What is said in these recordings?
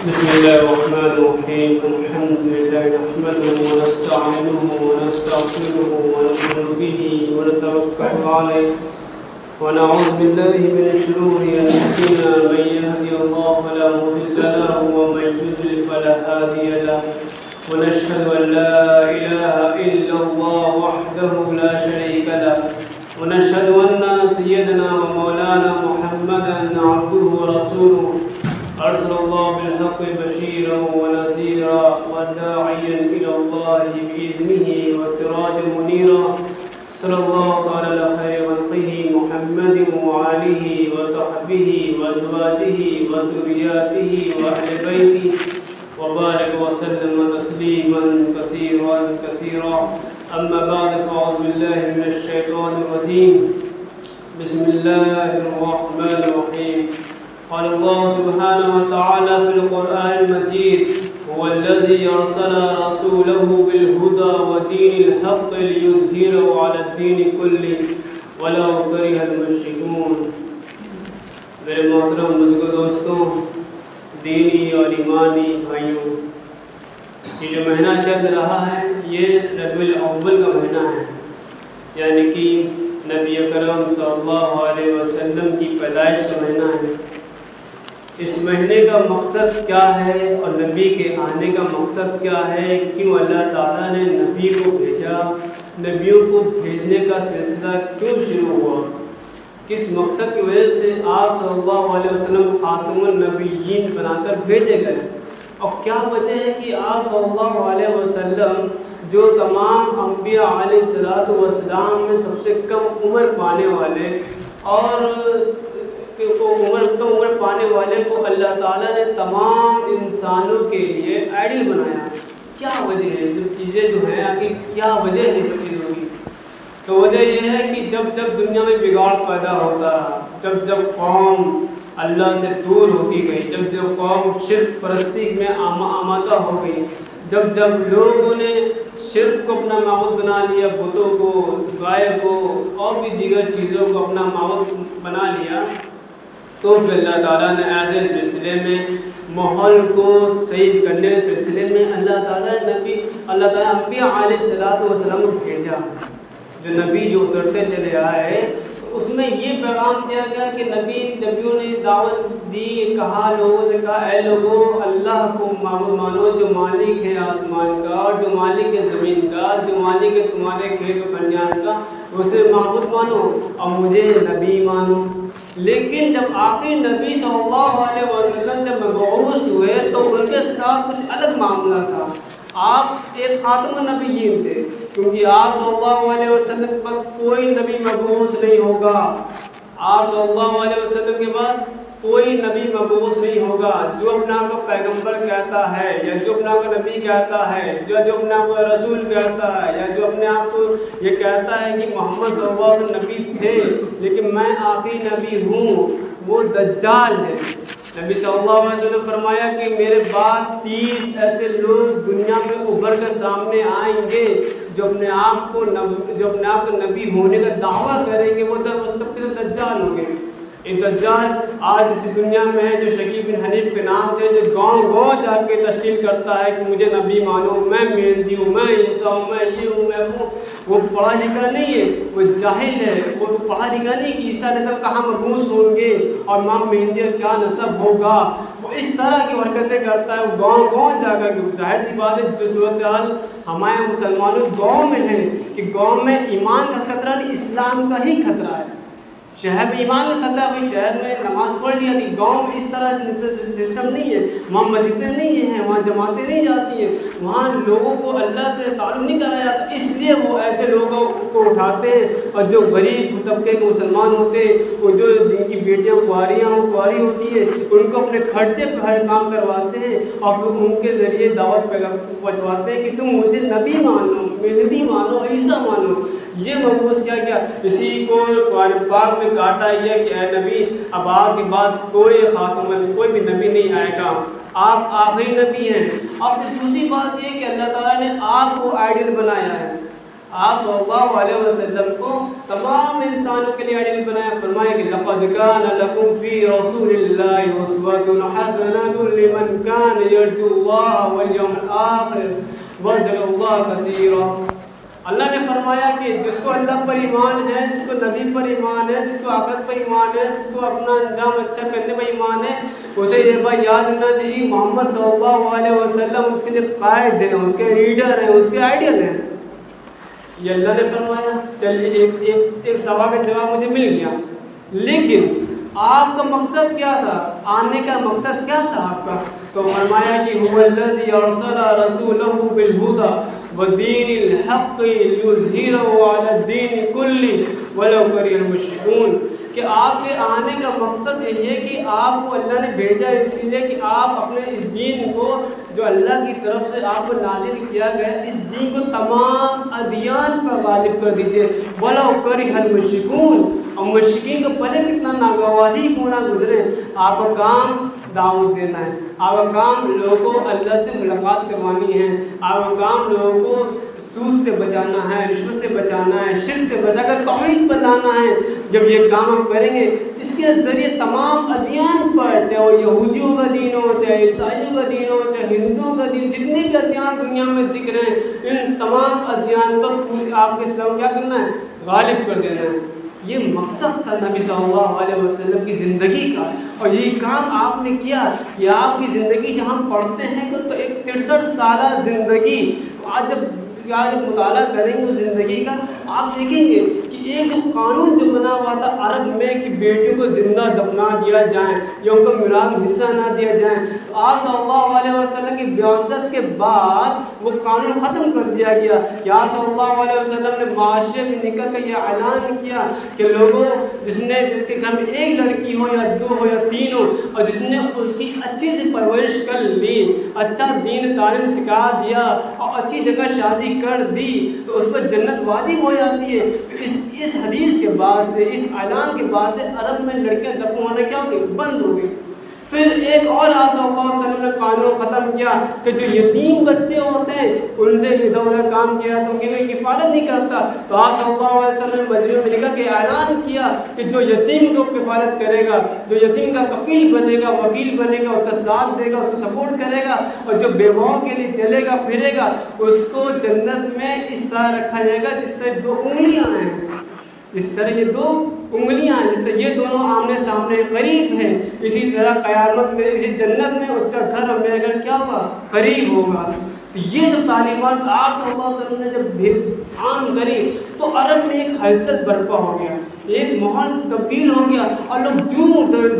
بسم الله الرحمن الرحيم الحمد لله نحمده ونستعينه ونستغفره ونؤمن به ونتوكل عليه ونعوذ بالله من شرور أنفسنا من يهدي الله فلا مضل له ومن يضلل فلا هادي له ونشهد أن لا إله إلا الله وحده لا شريك له ونشهد أن سيدنا ومولانا محمدا عبده ورسوله أرسل الله بالحق بشيرا ونذيرا وداعيا إلى الله بإذنه وسراجا منيرا صلى الله تعالى على خير خلقه محمد وآله وصحبه وأزواجه وذرياته وأهل بيته وبارك وسلم تسليما كثيرا كثيرا أما بعد فأعوذ بالله من الشيطان الرجيم بسم الله الرحمن الرحيم قال الله سبحانه وتعالى في القرآن المجيد هو الذي أرسل رسوله بالهدى ودين الحق ليظهره على الدين كله ولو كره المشركون. میرے محترم بزرگوں دوستوں، دینی اور ایمانی بھائیوں، یہ جو مہینہ چل رہا ہے یہ ربیع الاول کا مہینہ ہے، یعنی کہ نبی اکرم صلی اللہ علیہ وسلم کی پیدائش کا مہینہ ہے. اس مہینے کا مقصد کیا ہے اور نبی کے آنے کا مقصد کیا ہے؟ کیوں اللہ تعالیٰ نے نبی کو بھیجا؟ نبیوں کو بھیجنے کا سلسلہ کیوں شروع ہوا؟ کس مقصد کی وجہ سے آپ صلی اللہ علیہ وسلم خاتم النبیین بنا کر بھیجے گئے؟ اور کیا وجہ ہے کہ آپ صلی اللہ علیہ وسلم جو تمام انبیاء علیہ السلام میں سب سے کم عمر پانے والے اور کم عمر پانے والے کو اللہ تعالیٰ نے تمام انسانوں کے لیے آئیڈل بنایا؟ کیا وجہ ہے؟ جو چیزیں جو ہیں آگے کیا وجہ ہے سب چیزوں کی؟ تو وجہ یہ ہے کہ جب دنیا میں بگاڑ پیدا ہوتا رہا، جب قوم اللہ سے دور ہوتی گئی، جب قوم شرک پرستی میں آمادہ ہو گئی، جب لوگوں نے شرک کو اپنا معبود بنا لیا، بتوں کو، گائے کو اور بھی دیگر چیزوں کو اپنا معبود بنا لیا، تو پھر اللہ تعالیٰ نے ایسے سلسلے میں ماحول کو صحیح کرنے کے سلسلے میں اللہ تعالیٰ انبیاء علیہ السلام کو بھیجا. جو نبی جو اترتے چلے آئے تو اس میں یہ پیغام دیا گیا کہ نبیوں نے دعوت دی، کہا لوگوں سے کہا اے لوگوں اللہ کو معبود مانو جو مالک ہے آسمان کا اور جو مالک ہے زمین کا، جو مالک ہے تمہارے کھیت و کھلیان کا، اسے معبود مانو اور مجھے نبی مانو. لیکن جب آخری نبی صلی اللہ علیہ وسلم جب مبعوث ہوئے تو ان کے ساتھ کچھ الگ معاملہ تھا. آپ ایک خاتم النبیین تھے، کیونکہ آپ صلی اللہ علیہ وسلم پر کوئی نبی مبعوث نہیں ہوگا. آپ صلی اللہ علیہ وسلم کے بعد کوئی نبی مبعوث نہیں ہوگا. جو اپنے آپ کو پیغمبر کہتا ہے یا جو اپنے آپ کو نبی کہتا ہے، جو اپنے آپ کو رسول کہتا ہے یا جو اپنے آپ کو یہ کہتا ہے کہ محمد صلی اللہ علیہ وسلم نبی تھے لیکن میں آخری نبی ہوں، وہ دجال ہے. نبی صلی اللہ علیہ وسلم فرمایا کہ میرے بعد 30 ایسے لوگ دنیا میں ابھر کر سامنے آئیں گے جو اپنے آپ کو نبی ہونے کا دعویٰ کریں گے، وہ سب کے دجال ہوں گے. ایک دجال آج اس دنیا میں ہے جو شکیب بن حنیف کے نام سے، جو گاؤں جا کے تشکیل کرتا ہے کہ مجھے نبی مانو، میں مہدی ہوں، میں عیسیٰ ہوں، میں یہ ہوں، میں وہ. وہ پڑھا لکھا نہیں ہے، وہ جاہل ہے. وہ پڑھا لکھا نہیں کہ عیسیٰ علیہ السلام کہاں مبعوث ہوں گے اور امام مہدی کا کیا نسب ہوگا. وہ اس طرح کی حرکتیں کرتا ہے. وہ گاؤں جا کر کے ظاہر سی بات ہے جو صورتحال ہمارے مسلمانوں گاؤں میں ہے کہ گاؤں میں ایمان کا خطرہ نہیں، اسلام کا ہی خطرہ ہے. شہر میں ایمان کا خطرہ ہے، بھائی شہر میں نماز پڑھ لیا تھی. گاؤں میں اس طرح سے سسٹم نہیں ہے، وہاں مسجدیں نہیں ہیں، وہاں جماعتیں نہیں جاتی ہیں، وہاں لوگوں کو اللہ سے تعلق نہیں کرایا جاتا. اس لیے وہ ایسے لوگوں کو اٹھاتے ہیں اور جو غریب طبقے کے مسلمان ہوتے ہیں، وہ جو جن کی بیٹیاں کاری ہوتی ہیں، ان کو اپنے خرچے پہ ہر کام کرواتے ہیں اور پھر ان کے ذریعے دعوت پہنچواتے ہیں کہ تم مجھے نبی مانو، مہدی مانو، عیسیٰ مانو. یہ مبعوث کیا گیا؟ اسی کو قرآن پاک میں کہا گیا کہ اے نبی اب آپ کے پاس کوئی بھی نبی نہیں آئے گا، آپ آخری نبی ہیں. اور پھر دوسری بات یہ کہ اللہ تعالیٰ نے آپ کو آئیڈیل بنایا ہے. آپ صلی اللہ علیہ وسلم کو تمام انسانوں کے لیے آئیڈیل بنایا. فرمایا کہ لقد کان لکم فی رسول اللہ اسوۃ حسنۃ لمن کان یرجو اللہ والیوم الآخر وذکر اللہ کثیرا. اللہ نے فرمایا کہ جس کو اللہ پر ایمان ہے، جس کو نبی پر ایمان ہے، جس کو آخرت پر ایمان ہے، جس کو اپنا انجام اچھا کرنے پر ایمان ہے، اسے یہ بات یاد رکھنا چاہیے محمد صلی اللہ علیہ وسلم اس کے لیے قائد ہیں، اس کے لیڈر ہیں، اس کے آئیڈیل ہیں. یہ اللہ نے فرمایا. چلیے ایک سوال کا جواب مجھے مل گیا، لیکن آپ کا مقصد کیا تھا؟ آنے کا مقصد کیا تھا آپ کا؟ تو فرمایا کہ هو الذی ارسل رسولہ بالہدی ودین الحق لیظہرہ علی الدین کلہ ولو کرہ المشرکون. کہ آپ کے آنے کا مقصد یہی ہے کہ آپ کو اللہ نے بھیجا اس لیے کہ آپ اپنے اس دین کو جو اللہ کی طرف سے آپ کو نازل کیا گیا، اس دین کو تمام ادیان پر غالب کر دیجئے ولو کرہ المشرکون. اور مشرکین کو پہلے کتنا ناگواری کیوں نہ گزرے، آپ کا کام دعوت دینا ہے، آپ کا کام لوگوں کو اللہ سے ملاقات کروانی ہے، آپ کا کام لوگوں کو سود سے بچانا ہے، رشوت سے بچانا ہے، شرک سے بچا کر توحید پر لانا ہے. جب یہ کام ہم کریں گے، اس کے ذریعے تمام ادیان پر، چاہے وہ یہودیوں کا دین ہو، چاہے عیسائیوں کا دین ہو، چاہے ہندوؤں کا دین، جتنے بھی ادیان دنیا میں دکھ رہے ہیں، ان تمام ادیان پر آپ کے اسلام کیا کرنا ہے؟ غالب کر دینا ہے. یہ مقصد تھا نبی صلی اللہ علیہ وسلم کی زندگی کا، اور یہ کام آپ نے کیا. کہ آپ کی زندگی جہاں ہم پڑھتے ہیں کہ تو ایک 63 سالہ زندگی، آج جب مطالعہ کریں گے اس زندگی کا، آپ دیکھیں گے کہ ایک جو قانون جو بنا ہوا تھا عرب میں کہ بیٹیوں کو زندہ دفنا دیا جائیں یا ان کو میراث میں حصہ نہ دیا جائیں، تو آپ صلی اللہ علیہ وسلم کی بعثت کے بعد وہ قانون ختم کر دیا گیا. کہ آپ صلی اللہ علیہ وسلم نے معاشرے میں نکل کر یہ اعلان کیا کہ لوگوں جس کے گھر میں ایک لڑکی ہو یا 2 ہو یا 3 ہو، اور جس نے اس کی اچھی سے پرورش کر لی، اچھا دین تعلیم سکھا دیا اور اچھی جگہ شادی کر دی، تو اس پر جنت واجب ہو جاتی ہے. اس حدیث کے بعد سے، اس اعلان کے بعد سے عرب میں لڑکیاں دفن ہونا کیا ہو گئی؟ بند ہو گئی. پھر ایک اور آپ صلی اللہ علیہ وسلم نے قانون ختم کیا کہ جو یتیم بچے ہوتے ہیں ان سے ادھر کام کیا تو کوئی کفالت نہیں کرتا. تو آپ صلی اللہ علیہ وسلم نے مجمع میں لکھا کہ اعلان کیا کہ جو یتیم کو کفالت کرے گا، جو یتیم کا کفیل بنے گا، وکیل بنے گا، اس کا ساتھ دے گا، اس کو سپورٹ کرے گا، اور جو بیواؤں کے لیے چلے گا پھرے گا، اس کو جنت میں اس طرح رکھا جائے گا جس طرح 2 انگلیاں ہیں. اس طرح یہ 2 انگلیاں ہیں، جس طرح یہ دونوں آمنے سامنے قریب ہیں، اسی طرح قیامت میں اسی جنت میں اس کا گھر اور میرا گھر کیا ہوگا؟ قریب ہوگا. تو یہ جو تعلیمات آپ صلی اللہ علیہ وسلم نے جب عام کری تو عرب میں ایک ہلچل برپا ہو گیا، ایک ماحول تبدیل ہو گیا، اور لوگ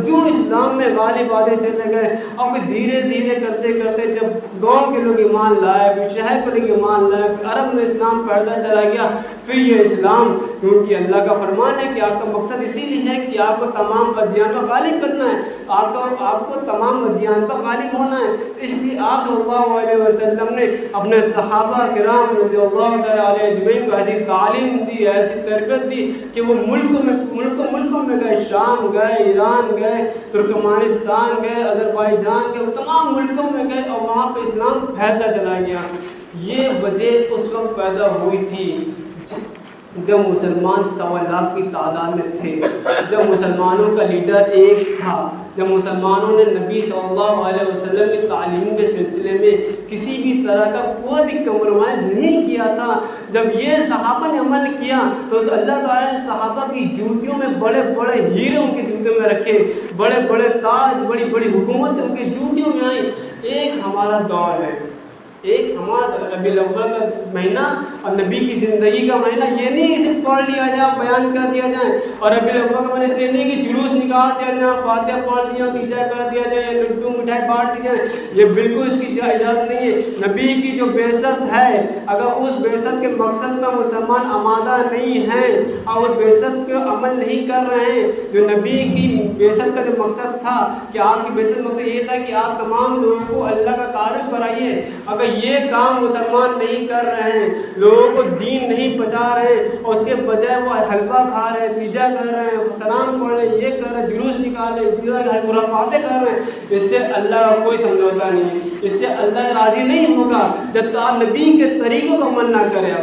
جو اسلام میں غالب آتے چلے گئے. اور پھر دھیرے دھیرے کرتے کرتے جب گاؤں کے لوگ ایمان لائے، پھر شہر کے لوگ ایمان لائے، پھر عرب میں اسلام پیدا چلا گیا. پھر یہ اسلام، کیونکہ اللہ کا فرمان ہے کہ آپ کا مقصد اسی لیے ہے کہ آپ کو تمام ادیان پر غالب کرنا ہے، آپ کو تمام ادیان پر غالب ہونا ہے. اس لیے آپ صلی اللہ علیہ وسلم نے اپنے صحابہ کرام رضی اللہ تعالیٰ علیہ اجمعین کو ایسی تعلیم دی، ایسی تربیت دی کہ وہ ملکوں میں گئے، شام گئے، ایران گئے، ترکمانستان گئے، آذربائیجان گئے، تمام ملکوں میں گئے اور وہاں پہ اسلام پھیلتا چلا گیا. یہ وجہ اس وقت پیدا ہوئی تھی جب مسلمان 1.25 لاکھ کی تعداد میں تھے، جب مسلمانوں کا لیڈر ایک تھا، جب مسلمانوں نے نبی صلی اللہ علیہ وسلم کی تعلیم کے سلسلے میں کسی بھی طرح کا کوئی بھی کمپرومائز نہیں کیا تھا. جب یہ صحابہ نے عمل کیا تو اللہ تعالیٰ نے صحابہ کی جوتیوں میں بڑے بڑے ہیرے ان کے جوتوں میں رکھے، بڑے بڑے تاج، بڑی بڑی حکومت ان کی جوتیوں میں آئی. ایک ہمارا دور ہے، ایک ہمارا ربیع الاول کا مہینہ اور نبی کی زندگی کا مہینہ، یہ نہیں اسے پڑھ لیا جائے، بیان کر دیا جائے. اور ربیع الاول کا مہینہ اس لیے نہیں کہ جلوس نکال دیا جائے، فاتحہ پڑھ دیا، تیجا کر دیا جائے، لڈو مٹھائی بانٹ دی جائے، یہ بالکل اس کی اجازت نہیں ہے. نبی کی جو بعثت ہے، اگر اس بعثت کے مقصد پر مسلمان آمادہ نہیں ہیں اور اس بعثت کو عمل نہیں کر رہے ہیں، جو نبی کی بعثت کا جو مقصد تھا کہ آپ کی بعثت مقصد یہ تھا کہ آپ تمام لوگوں کو اللہ کا تعارف کرائیے، اگر یہ کام مسلمان نہیں کر رہے ہیں، لوگوں کو دین نہیں پہنچا رہے ہیں، اور اس کے بجائے وہ حلوہ کھا رہے ہیں، تیجا کر رہے ہیں، سلام پڑھ رہے ہیں، یہ کر رہے ہیں، جلوس نکال رہے ہیں، خرافاتیں کر رہے ہیں، اس سے اللہ کا کوئی سمجھوتا نہیں ہے، اس سے اللہ راضی نہیں ہوگا جب تک آپ نبی کے طریقوں کو عمل نہ کریں.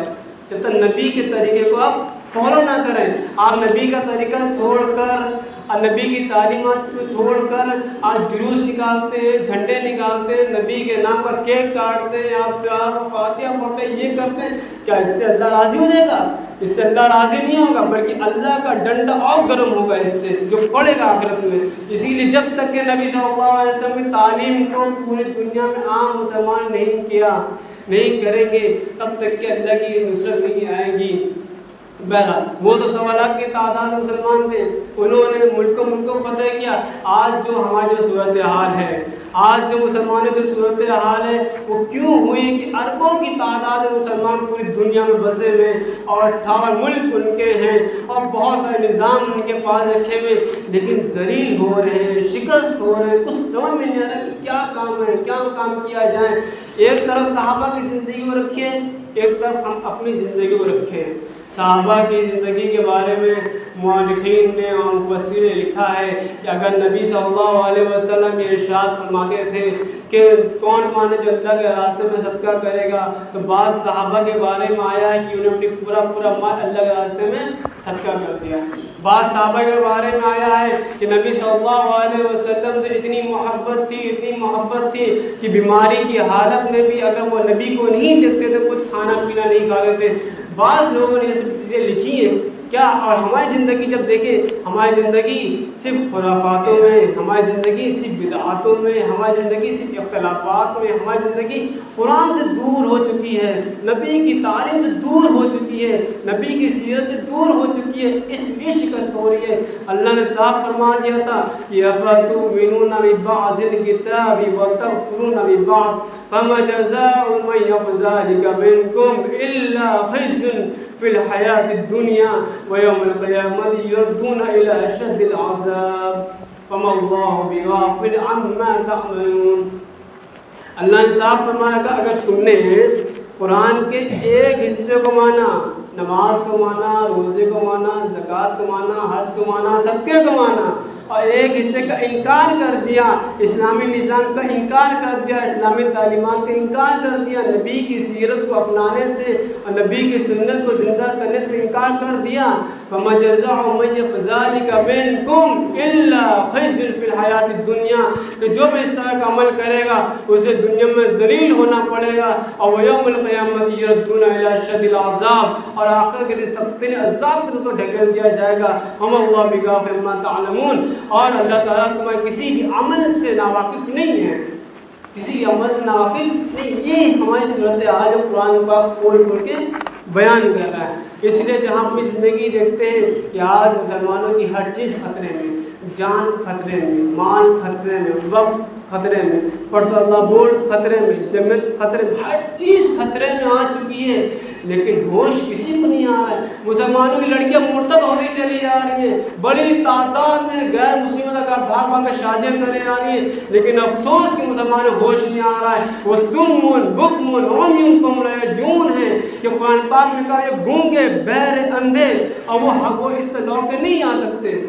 جب تک نبی کے طریقے کو آپ فالو نہ کریں. آپ نبی کا طریقہ چھوڑ کر اور نبی کی تعلیمات کو چھوڑ کر آپ جلوس نکالتے ہیں, جھنڈے نکالتے ہیں, نبی کے نام پر کیک کاٹتے ہیں, آپ فاتحہ پڑھتے ہیں, یہ کرتے ہیں, کیا اس سے اللہ راضی ہو جائے گا؟ اس سے اللہ راضی نہیں ہوگا, بلکہ اللہ کا ڈنڈا اور گرم ہوگا اس سے, جو پڑے گا آخرت میں. اسی لیے جب تک کہ نبی صلی اللہ علیہ وسلم کی تعلیم کو پوری دنیا میں عام مسلمان نہیں کریں گے, تب تک کہ اللہ کی نصرت نہیں آئے گی. بہرحال وہ تو 1.25 لاکھ کی تعداد مسلمان تھے, انہوں نے ملک فتح کیا. آج جو ہماری جو صورتحال ہے, آج جو مسلمانوں کی صورتحال ہے, وہ کیوں ہوئی کہ اربوں کی تعداد مسلمان پوری دنیا میں بسے ہوئے اور 58 ملک ان کے ہیں اور بہت سارے نظام ان کے پاس رکھے ہوئے, لیکن ذلیل ہو رہے ہیں, شکست ہو رہے ہیں, کچھ سمجھ میں نہیں آ رہا کہ کیا کام ہے, کیا کام کیا جائے. ایک طرف صحابہ کی زندگی کو رکھیں, ایک طرف ہم اپنی زندگی کو رکھیں. صحابہ کی زندگی کے بارے میں مورخین نے اور مفسرین نے لکھا ہے کہ اگر نبی صلی اللہ علیہ وسلم یہ ارشاد فرماتے تھے کہ کون جو اللہ کے راستے میں صدقہ کرے گا, تو بعض صحابہ کے بارے میں آیا ہے کہ انہوں نے پورا مال اللہ کے راستے میں صدقہ کر دیا. بعض صحابہ کے بارے میں آیا ہے کہ نبی صلی اللہ علیہ وسلم سے اتنی محبت تھی کہ بیماری کی حالت میں بھی اگر وہ نبی کو نہیں دیکھتے تھے, کچھ کھانا پینا نہیں کھاتے تھے. بعض لوگوں نے یہ سب چیزیں لکھی ہیں کیا. اور ہماری زندگی جب دیکھیں, ہماری زندگی صرف خرافاتوں میں, ہماری زندگی صرف بدعاتوں میں, ہماری زندگی صرف اختلافات میں, ہماری زندگی قرآن سے دور ہو چکی ہے, نبی کی تعلیم سے دور ہو چکی ہے, نبی کی سیرت سے دور ہو چکی ہے, اس لیے شکست ہو رہی ہے. اللہ نے صاف فرما دیا تھا کہ افتؤمنون ببعض الکتاب وتکفرون ببعض فما جزاء من يفعل ذلك منكم الا خزي في الحیات الدنیا ویوم القیامت یردون الی اشد العذاب وما اللہ بغافل عما تعملون. اللہ نے صاف فرمایا کہ اگر تم نے قرآن کے ایک حصے کو مانا, نماز کو مانا, روزے کو مانا, زکوٰۃ کو مانا, حج کو مانا, صدقے کو مانا, اور ایک حصے کا انکار کر دیا, اسلامی نظام کا انکار کر دیا, اسلامی تعلیمات کا انکار کر دیا, نبی کی سیرت کو اپنانے سے اور نبی کی سنت کو زندہ کرنے سے انکار کر دیا, فما جزاء من يفعل ذلك منكم الا خزي في الحیات الدنیا, کہ جو بھی اس طرح کا عمل کرے گا اسے دنیا میں ذلیل ہونا پڑے گا, اور یوم القیامت یردون الی اشد العذاب, اور آخر کے دن سب تین عذاب کو ڈھکیل دیا جائے گا. ہم اللہ بغافل عما تعلمون, اور اللہ تعالیٰ تمہیں کسی بھی عمل سے ناواقف نہیں ہے, کسی بھی عمل سے ناواقف نہیں. یہ ہماری صورتحال قرآن پاک کھول کے بیان کر رہا ہے. اس لیے جہاں اپنی زندگی دیکھتے ہیں کہ آج مسلمانوں کی ہر چیز خطرے میں, جان خطرے میں, مال خطرے میں, وقت خطرے میں, پرسنل اللہ بورڈ خطرے میں, جنت خطرے میں, ہر چیز خطرے میں آ چکی ہے, لیکن ہوش کسی کو نہیں آ رہا ہے. مسلمانوں کی لڑکیاں مرتد ہوتی چلی جا رہی ہیں, بڑی تعداد میں غیر مسلموں کا بھاگ کر شادیاں کرے جا رہی ہیں, لیکن افسوس کہ مسلمانوں کو ہوش نہیں آ رہا ہے. وہ سمون بکمون عمیون فہم جون ہیں کہ قرآن پاک میں کہا یہ گونگے, بہرے, اندھے, اور وہ حق و اس طرح کے نہیں آ سکتے.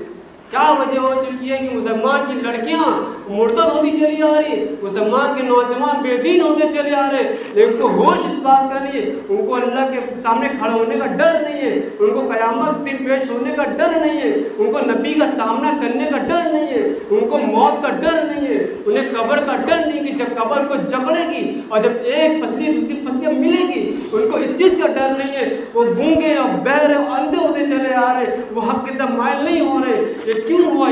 کیا وجہ ہو چکی ہے کہ مسلمان کی لڑکیاں مرتد ہوتی چلی آ رہی ہے, مسلمان کے نوجوان بے دین ہوتے چلے آ رہے ہیں, لیکن تو ہوش اس بات کا نہیں ہے, ان کو اللہ کے سامنے کھڑے ہونے کا ڈر نہیں ہے, ان کو قیامت دن پیش ہونے کا ڈر نہیں ہے, ان کو نبی کا سامنا کرنے کا ڈر نہیں ہے, ان کو موت کا ڈر نہیں ہے, انہیں قبر کا ڈر نہیں کہ جب قبر کو جکڑے گی اور جب ایک پسلی دوسری پسلی ملے گی, ان کو اس چیز کا ڈر نہیں ہے. وہ گونگے اور بہرے اور اندھے ہوتے چلے آ رہے, وہ حق کی طرف مائل نہیں ہو رہے. یہ کیوں ہوا؟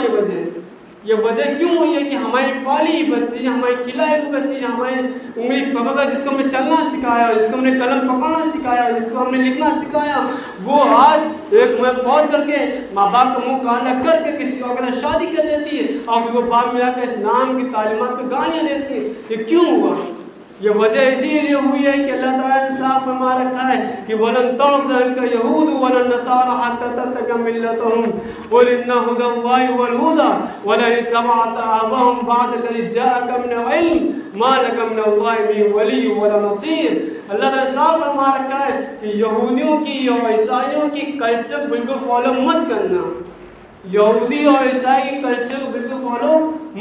یہ وجہ کیوں ہوئی ہے کہ ہماری پالی بچی, ہماری کھلائی بچی, ہماری انگلی پکڑ جس کو ہم نے چلنا سکھایا, جس کو ہم نے قلم پکڑنا سکھایا, جس کو ہم نے لکھنا سکھایا, وہ آج ایک میں پہنچ کر کے ماں باپ کا منہ کالا کر کے کسی اور کے ساتھ شادی کر لیتی ہے, اور پھر وہ بعد میں آ کے اسلام کی تعلیمات پہ گالیاں دیتی ہے. یہ کیوں ہوا؟ یہ وجہ اسی لیے ہوئی ہے کہ اللہ تعالیٰ نے صاف فرما رکھا ہے کہ وَلَن تَرْضَ عَنْكَ الْيَهُودُ وَلَا النَّصَارَىٰ حَتَّىٰ تَتَّبِعَ مِلَّتَهُمْ قُلْ إِنَّ هُدَى اللَّهِ هُوَ الْهُدَىٰ وَلَئِنِ اتَّبَعْتَ أَهْوَاءَهُمْ بَعْدَ الَّذِي جَاءَكَ مِنَ الْعِلْمِ مَا لَكَ مِنَ اللَّهِ مِن وَلِيٍّ وَلَا نَصِيرٍ. اللہ تعالیٰ صاف فرما رکھا ہے کہ یہودیوں کی اور عیسائیوں کی کلچر بالکل فالو مت کرنا, یہودی اور عیسائی کی کلچر کو بالکل فالو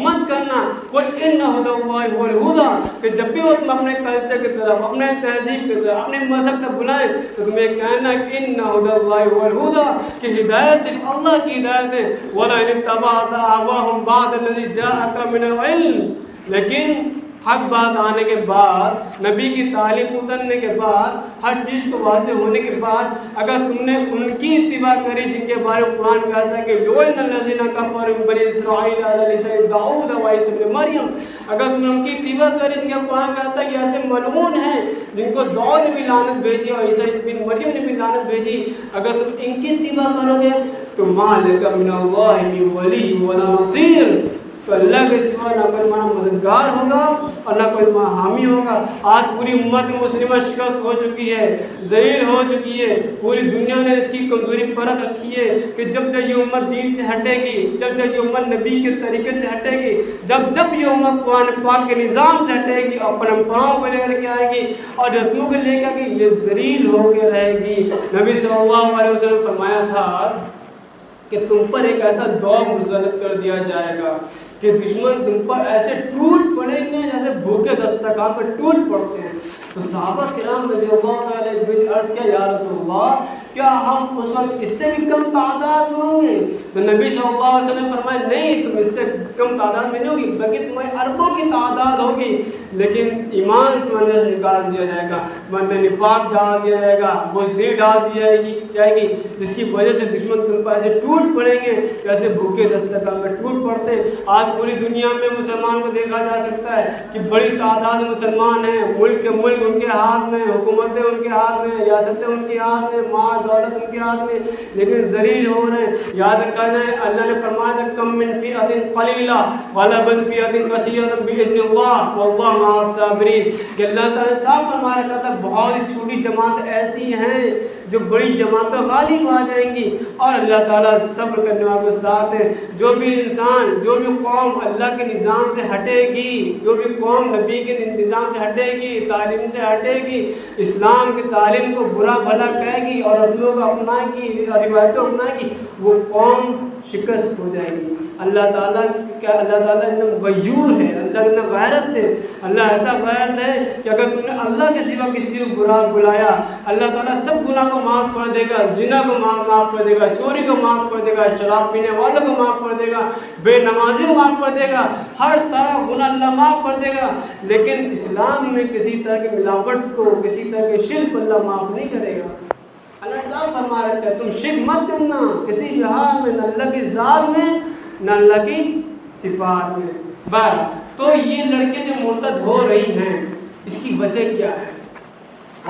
مت کرنا قل ان ھدی اللہ ھو الھدی، کہ جب بھی وہ تم اپنے کلچر کی طرف، اپنے تہذیب کی طرف، اپنے مذہب کو بلائیں تو تمہیں کہنا کہ ان ھدی اللہ ھو الھدی، کہ ہدایت صرف اللہ کی ہدایت ہے، وَلَئِنِ اتَّبَعْتَ أَهْوَاءَهُمْ بَعْدَ الَّذِي جَاءَكَ مِنَ الْعِلْمِ، لیکن حق بات آنے کے بعد، نبی کی تعلیم اترنے کے بعد، ہر چیز کو واضح ہونے کے بعد، اگر تم نے ان کی اتباع کری جن کے بارے میں قرآن کہتا ہے کہ لُعِنَ الَّذِينَ كَفَرُوا مِن بَنِي إِسْرَائِيلَ عَلَىٰ لِسَانِ دَاؤُودَ وَعِيسَىٰ ابْنِ مَرْيَمَ، اگر تم نے ان کی اتباع کری جن کے قرآن کہتا ہے کہ ایسے ملعون ہیں جن کو داؤد نے بھی لعنت بھیجی اور عیسیٰ بن مریم نے بھی لعنت بھیجی، اگر تم ان کی اتباع کرو گے تو مَا لَكَ مِنَ اللَّهِ مِن وَلِيٍّ وَلَا نَصِيرٍ، تو اللہ کے سوا نہ کوئی تمہارا مددگار ہوگا اور نہ کوئی تمہارا حامی ہوگا۔ آج پوری امت مسلمہ شکست ہو چکی ہے، ذلیل ہو چکی ہے، پوری دنیا نے اس کی کمزوری پرکھ رکھی ہے کہ جب جب یہ امت دین سے ہٹے گی، جب جب یہ امت نبی کے طریقے سے ہٹے گی، جب جب یہ امت قرآن پاک کے نظام سے ہٹے گی اور پرمپراؤں کو لے کر کے آئے گی اور رسموں کو لے کر کے، یہ ذلیل ہو کے رہے گی۔ نبی صلی اللہ علیہ وسلم نے فرمایا تھا کہ تم پر ایک ایسا دور مسلط کر دیا جائے گا کہ دشمن تم پر ایسے ٹوٹ پڑیں گے جیسے بھوکے دسترخوان پر ٹوٹ پڑتے ہیں۔ تو صحابہ کرام رضی اللہ علیہ وسلم عرض کیا یا رسول اللہ کیا ہم اس وقت اس سے بھی کم تعداد میں ہوں گے؟ تو نبی صلی اللہ علیہ وسلم نے فرمایا نہیں، تم اس سے کم تعداد میں نہیں ہوگی بلکہ تمہیں اربوں کی تعداد ہوگی، لیکن ایمان تمہارے سے نکال دیا جائے گا، تمہارے نفاق ڈال دیا جائے گا، بزدلی ڈال دی جائے گی، جس کی وجہ سے دشمن تم پر ایسے ٹوٹ پڑیں گے جیسے بھوکے دسترخوان پر ٹوٹ پڑتے ہیں۔ آج پوری دنیا میں مسلمان کو دیکھا جا سکتا ہے کہ بڑی تعداد مسلمان ہیں، ملک کے ملک ان کے ہاتھ میں، حکومتیں ان کے ہاتھ میں، ریاستیں ان کے ہاتھ میں، مال دولت ان کے ہاتھ میں، لیکن ذلیل ہو رہے ہیں۔ یاد رکھنا ہے اللہ نے فرمایا تھا کم من فئۃ قلیلہ غلبت فئۃ کثیرۃ بإذن اللہ واللہ مع الصابرین، کہ اللہ تعالیٰ نے صاف فرما رکھا تھا بہت ہی چھوٹی جماعت ایسی ہیں جو بڑی جماعت پہ غالب آ جائیں گی، اور اللہ تعالیٰ صبر کرنے والوں کے ساتھ ہے۔ جو بھی انسان، جو بھی قوم اللہ کے نظام سے ہٹے گی، جو بھی قوم نبی کے نظام سے ہٹے گی، تعلیم سے ہٹے گی، اسلام کی تعلیم کو برا بھلا کہے گی اور رسولوں کو اپنائے گی اور روایتوں کو اپنائے گی، وہ قوم شکست ہو جائے گی۔ اللہ تعالیٰ کیا، اللہ تعالیٰ اتنا غیور ہے، اللہ اتنا غیرت ہے، اللہ ایسا غیرت ہے کہ اگر تم نے اللہ کے سوا کسی کو برا بلایا، اللہ تعالیٰ سب گناہ کو معاف کر دے گا، زنا کو معاف کر دے گا، چوری کو معاف کر دے گا، شراب پینے والوں کو معاف کر دے گا، بے نمازی کو معاف کر دے گا، ہر طرح گناہ اللہ معاف کر دے گا، لیکن اسلام میں کسی طرح کی ملاوٹ کو، کسی طرح کے شرک کو اللہ معاف نہیں کرے گا۔ اللہ صاحب فرما رکھا ہے تم شرک مت کرنا کسی بھی حال میں، نہ اللہ کی ذات میں نہ اللہ کی صفات میں۔ بارہ تو یہ لڑکے جو مرتد ہو رہی ہیں اس کی وجہ کیا ہے؟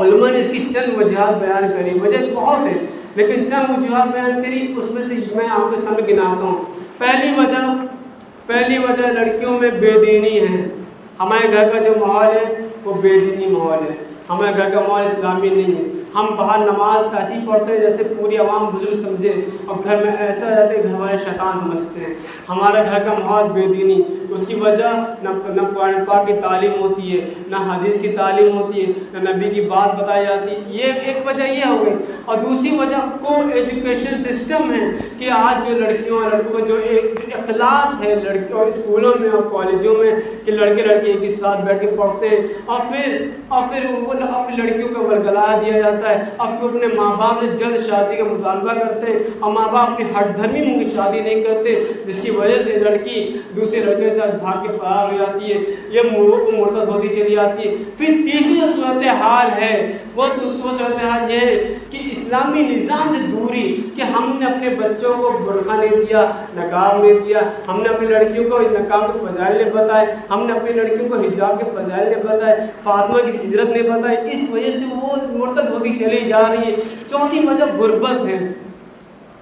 علماء نے اس کی چند وجوہات بیان کری، وجہ بہت ہے لیکن چند وجوہات بیان کری، اس میں سے میں آپ کے سامنے گناتا ہوں۔ پہلی وجہ لڑکیوں میں بے دینی ہے۔ ہمارے گھر کا جو ماحول ہے وہ بے دینی ماحول ہے، ہمارے گھر کا ماحول اسلامی نہیں ہے۔ ہم باہر نماز ایسی پڑھتے ہیں جیسے پوری عوام بزرگ سمجھے، اور گھر میں ایسا ہو جاتا ہے گھر والے شیطان سمجھتے ہیں۔ ہمارا گھر کا ماحول بے دینی، اس کی وجہ نہ قرآن پاک کی تعلیم ہوتی ہے، نہ حدیث کی تعلیم ہوتی ہے، نہ نبی کی بات بتائی جاتی ہے۔ یہ ایک وجہ یہ ہو گئی، اور دوسری وجہ کو ایجوکیشن سسٹم ہے کہ آج جو لڑکیوں اور لڑکوں کا جو اخلاق ہے لڑکیوں اسکولوں میں اور کالجوں میں کہ لڑکے لڑکی ایک ہی ساتھ بیٹھ کے پڑھتے ہیں، اور پھر لڑکیوں کو ورگلا دیا جاتا ہے، اور پھر اپنے ماں باپ سے جلد شادی کا مطالبہ کرتے ہیں، اور ماں باپ اپنی ہٹ دھرمی میں کی شادی نہیں کرتے، جس کی وجہ سے لڑکی دوسرے لڑکے کے ساتھ بھاگ کے فرار ہو جاتی ہے، یہ مرتد ہوتی چلی جاتی ہے۔ پھر تیسری صورتحال ہے، وہ صورتحال یہ ہے کہ اسلامی نظام سے دوری، کہ ہم نے اپنے بچوں کو برقع نہیں دیا، نقاب نہیں دیا، ہم نے اپنی لڑکیوں کو نقاب کے فضائل نہیں بتائے، ہم نے اپنی لڑکیوں کو حجاب کے فضائل نہیں بتائے، فاطمہ کی سیرت نہیں بتائی، اس وجہ سے وہ مرتد ہوتی چلی جا رہی ہے۔ چوتھی وجہ غربت ہے،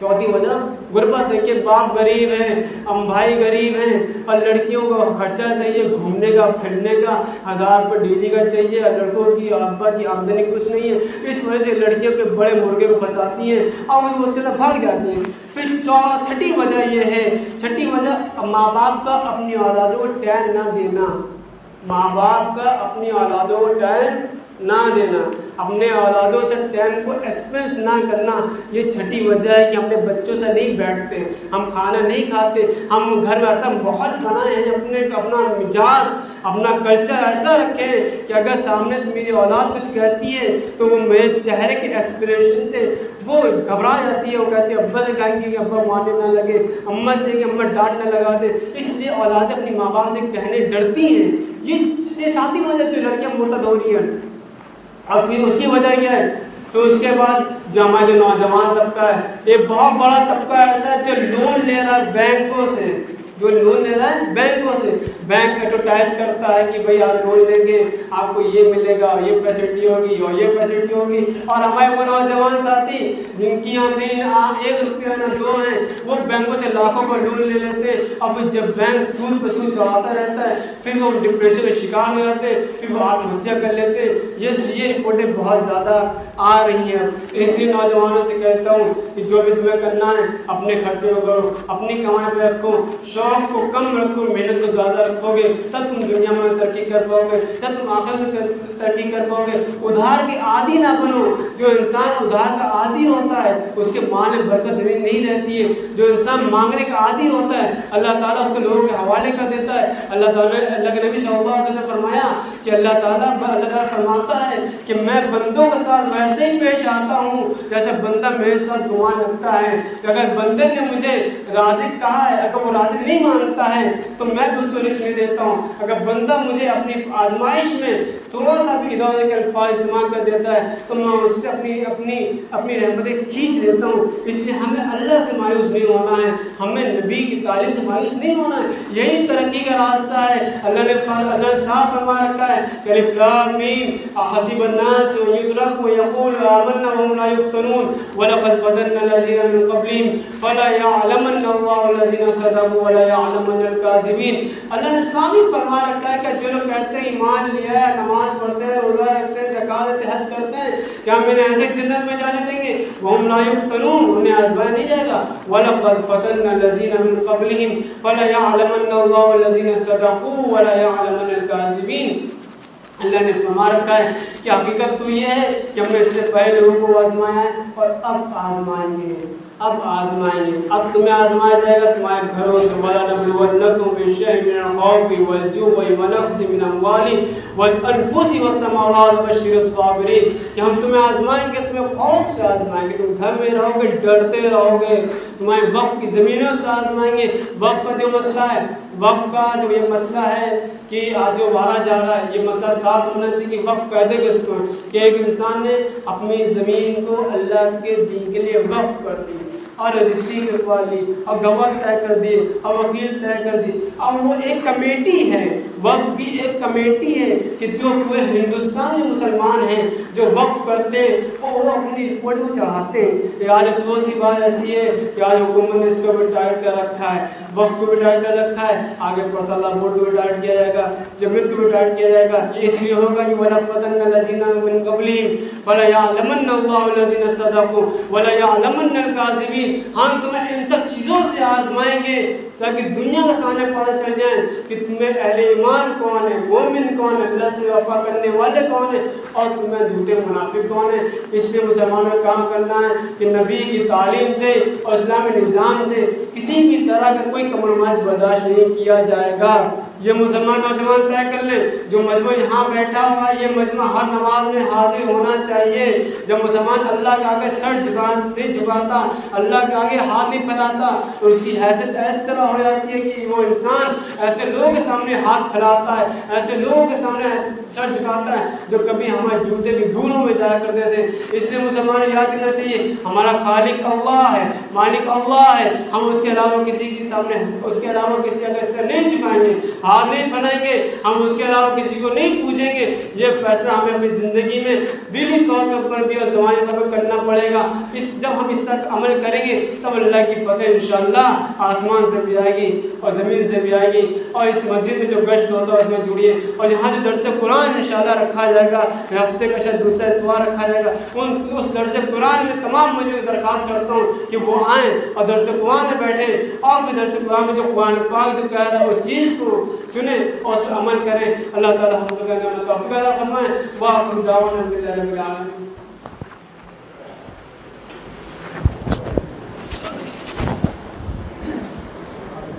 چوتھی وجہ غربت ہے کہ باپ غریب ہیں، ہم بھائی غریب ہیں، اور لڑکیوں کو خرچہ چاہیے گھومنے کا پھرنے کا، 1000 روپے ڈیلی کا چاہیے، اور لڑکوں کی ابا کی آمدنی کچھ نہیں ہے، اس وجہ سے لڑکیوں کے بڑے مرغے کو پھنساتی ہیں اور وہ اس کے ساتھ بھاگ جاتی ہیں۔ پھر چھٹی وجہ یہ ہے، چھٹی وجہ ماں باپ کا اپنی اولادوں کو ٹائم نہ دینا، ماں باپ کا اپنی اولادوں کو ٹائم نہ دینا، اپنے اولادوں سے ٹائم کو ایکسپینس نہ کرنا، یہ چھٹی وجہ ہے کہ ہم اپنے بچوں سے نہیں بیٹھتے، ہم کھانا نہیں کھاتے، ہم گھر میں ایسا ماحول بنائے ہیں، اپنا مزاج اپنا کلچر ایسا رکھیں کہ اگر سامنے سے میری اولاد کچھ کہتی ہے تو وہ میرے چہرے کے ایکسپریشن سے وہ گھبرا جاتی ہے، وہ کہتی ہے ابا سے کہیں گے کہ ابا مارنے نہ لگے، اماں سے کہ اماں ڈانٹ نہ لگا دے، اس لیے اولادیں اپنی ماں باپ سے کہنے ڈرتی ہیں۔ یہ ساتھی وجہ جو لڑکیاں مرتد ہو رہی ہیں، اور پھر اس کی وجہ کیا ہے؟ پھر اس کے بعد جو ہمارا جو نوجوان طبقہ ہے، ایک بہت بڑا طبقہ ایسا ہے جو لون لے رہا ہے بینکوں سے، جو لون لے رہا ہے بینکوں سے، بینک ایڈورٹائز کرتا ہے کہ بھئی آپ لون لیں گے آپ کو یہ ملے گا، یہ فیسلٹی ہوگی اور یہ فیسلٹی ہوگی، اور ہمارے وہ نوجوان ساتھی جن کی آمدنی نہ 1 روپیہ نہ 2 ہیں، وہ بینکوں سے لاکھوں کا لون لے لیتے، اور پھر جب بینک سود پہ سود چڑھاتا رہتا ہے پھر وہ ڈپریشن کا شکار ہو جاتے، پھر وہ آتم ہتیا کر لیتے۔ یہ رپورٹیں بہت زیادہ آ رہی ہیں۔ اس لیے نوجوانوں سے کہتا ہوں کہ جو بھی تمہیں کرنا ہے اپنے خرچے کو کرو، اپنی کمائی پہ رکھو، شوق کو کم رکھو، محنت کو زیادہ رکھو گے تب تم دنیا میں ترقی کر پاؤ گے، جب تم آخرت میں ترقی کر پاؤ گے۔ ادھار کے عادی نہ بنو، جو انسان ادھار کا عادی ہوتا ہے اس کے مال میں برکت نہیں رہتی ہے، جو انسان مانگنے کا عادی ہوتا ہے اللہ تعالیٰ اس کو لوگوں کے حوالے کر دیتا ہے۔ اللہ تعالیٰ اللہ کے نبی صلی اللہ علیہ وسلم نے فرمایا کہ اللہ تعالیٰ فرماتا ہے کہ میں بندوں کے ساتھ ویسے ہی پیش آتا ہوں جیسے بندہ میرے ساتھ گمان رکھتا ہے، کہ اگر بندے نے مجھے رازق کہا ہے، اگر وہ رازق نہیں مانتا ہے تو میں اس کو رزق نہیں دیتا ہوں، اگر بندہ مجھے اپنی آزمائش میں تھوڑا سا بھی ادھر ادھر کے الفاظ استعمال کر دیتا ہے تو میں اس سے اپنی رحمتیں کھینچ لیتا ہوں۔ اس لیے ہمیں اللہ سے مایوس نہیں ہونا ہے، ہمیں نبی کی تعلیم سے مایوس نہیں ہونا ہے، یہی ترقی کا راستہ ہے۔ اللہ نے صاف فرما رکھا ہے کہ الف لام میم حسب الناس ان یترکوا یقولوا آمنا وهم لا یفتنون ولقد فتنا الذین من قبلهم فلا یعلمن اللہ الذین صدقوا ولا یعلمن الکاذبین۔ اللہ نے صاف فرما رکھا ہے کہ جو لوگ کہتے ہیں ایمان لیا ہے، نماز پڑھتے ہیں، روزہ رکھتے ہیں، زکات دیتے ہیں، حج کرتے ہیں، کیا ہم انہیں ایسے جنت میں جانے دیں گے؟ وهم لا یفتنون، انہیں آزمایا نہیں جائے گا۔ ولقد فتنا الذین من قبلهم فلا یعلمن اللہ الذین صدقوا ولا یعلمن الکاذبین۔ اللہ نے فرما رکھا ہے کہ حقیقت تو یہ ہے کہ ہم نے اس سے پہلے لوگوں کو آزمایا ہے اور اب آزمائیں گے، اب تمہیں آزمایا جائے گا تمہارے گھروں سے۔ وَلَنَبْلُوَنَّكُم بِشَيْءٍ مِّنَ الْخَوْفِ وَالْجُوعِ وَنَقْصٍ مِّنَ الْأَمْوَالِ وَالْأَنفُسِ وَالثَّمَرَاتِ وَبَشِّرِ الصَّابِرِينَ، کہ ہم تمہیں آزمائیں گے، تمہیں خوف سے آزمائیں گے، تم گھر میں رہو گے ڈرتے رہو گے، تمہیں وقف کی زمینوں سے آزمائیں گے۔ وقف کا جو مسئلہ ہے، وقف کا جو یہ مسئلہ ہے کہ آج جو مارا جا رہا ہے، یہ مسئلہ صاف ہونا چاہیے کہ وقف کہتے کس کو، کہ ایک انسان نے اپنی زمین کو اللہ کے دین کے لیے وقف کر دی اور رجسٹری کروا لی اور گواہ طے کر دیے اور وکیل طے کر دی، اور وہ ایک کمیٹی ہے، وقف بھی ایک کمیٹی ہے کہ جو پورے ہندوستان میں مسلمان ہیں جو وقف کرتے ہیں وہ اپنی رپورٹ کو چڑھاتے ہیں۔ آج افسوس کی بات ایسی ہے کہ آج حکومت نے اس کو بھی ٹائٹ کر رکھا ہے، وقف کو بھی ٹائٹ کر رکھا ہے، آگے پڑھتا بورڈ کو بھی ٹائٹ کیا جائے گا، جمعیت کو بھی ٹائٹ کیا جائے گا۔ یہ اس لیے ہوگا کہ وَلَفَتَنَّ الَّذِينَ مِن قَبْلِهِمْ فَلَيَعْلَمَنَّ اللَّهُ الَّذِينَ صَدَقُوا وَلَيَعْلَمَنَّ الْكَاذِبِينَ۔ ہم تمہیں ان سب چیزوں سے آزمائیں گے تاکہ دنیا کے سامنے پتہ چل جائے کہ تمہیں اہل ایمان کون ہے، مومن کون ہے، اللہ سے وفا کرنے والے کون ہیں، اور تمہیں جھوٹے منافق کون ہیں۔ اس لیے مسلمانوں کو کام کرنا ہے کہ نبی کی تعلیم سے اور اسلامی نظام سے کسی بھی طرح کا کوئی کمپرومائز برداشت نہیں کیا جائے گا۔ یہ مسلمان نوجوان طے کر لیں، جو مجمع یہاں بیٹھا ہوا ہے یہ مجمع ہر نماز میں حاضر ہونا چاہیے۔ جب مسلمان اللہ کے آگے سر نہیں جھکاتا، اللہ کے آگے ہاتھ نہیں پھیلاتا تو اس کی حیثیت اس طرح ہو جاتی ہے کہ وہ انسان ایسے لوگوں کے سامنے ہاتھ پھیلاتا ہے، ایسے لوگوں کے سامنے سر جھکاتا ہے جو کبھی ہمارے جوتے کی دھولوں میں جایا کرتے تھے۔ اس لیے مسلمان یاد رکھنا چاہیے ہمارا خالق اللہ ہے، مالک اللہ ہے، ہم اس کے علاوہ کسی کے سامنے اس کے علاوہ کسی کا سر نہیں جھکائیں گے، ہاتھ نہیں بنائیں گے، ہم اس کے علاوہ کسی کو نہیں پوچھیں گے۔ یہ فیصلہ ہمیں اپنی زندگی میں دلی طور کے اوپر بھی اور زبانی طور پر کرنا پڑے گا۔ جب ہم اس طرح عمل کریں گے تب اللہ کی فتح انشاءاللہ آسمان سے بھی آئے گی اور زمین سے بھی آئے گی۔ اور اس مسجد میں جو گشت ہوتا ہے اس میں جڑیے، اور یہاں جو درس قرآن انشاءاللہ رکھا جائے گا، ہفتے کا شاید دوسرا اتوار رکھا جائے گا، اس درس قرآن میں تمام مجھے درخواست کرتا ہوں کہ وہ آئیں اور درس قرآن میں بیٹھیں اور پھر درس سے دعا میں جو قرآن پاک جو کہہ رہا ہے وہ چیز کو سنیں اور اس پر عمل کریں. اللہ تعالیٰ ہم سب کو توفیق عطا فرمائے. وآخر دعوانا الحمد للہ رب العالمین.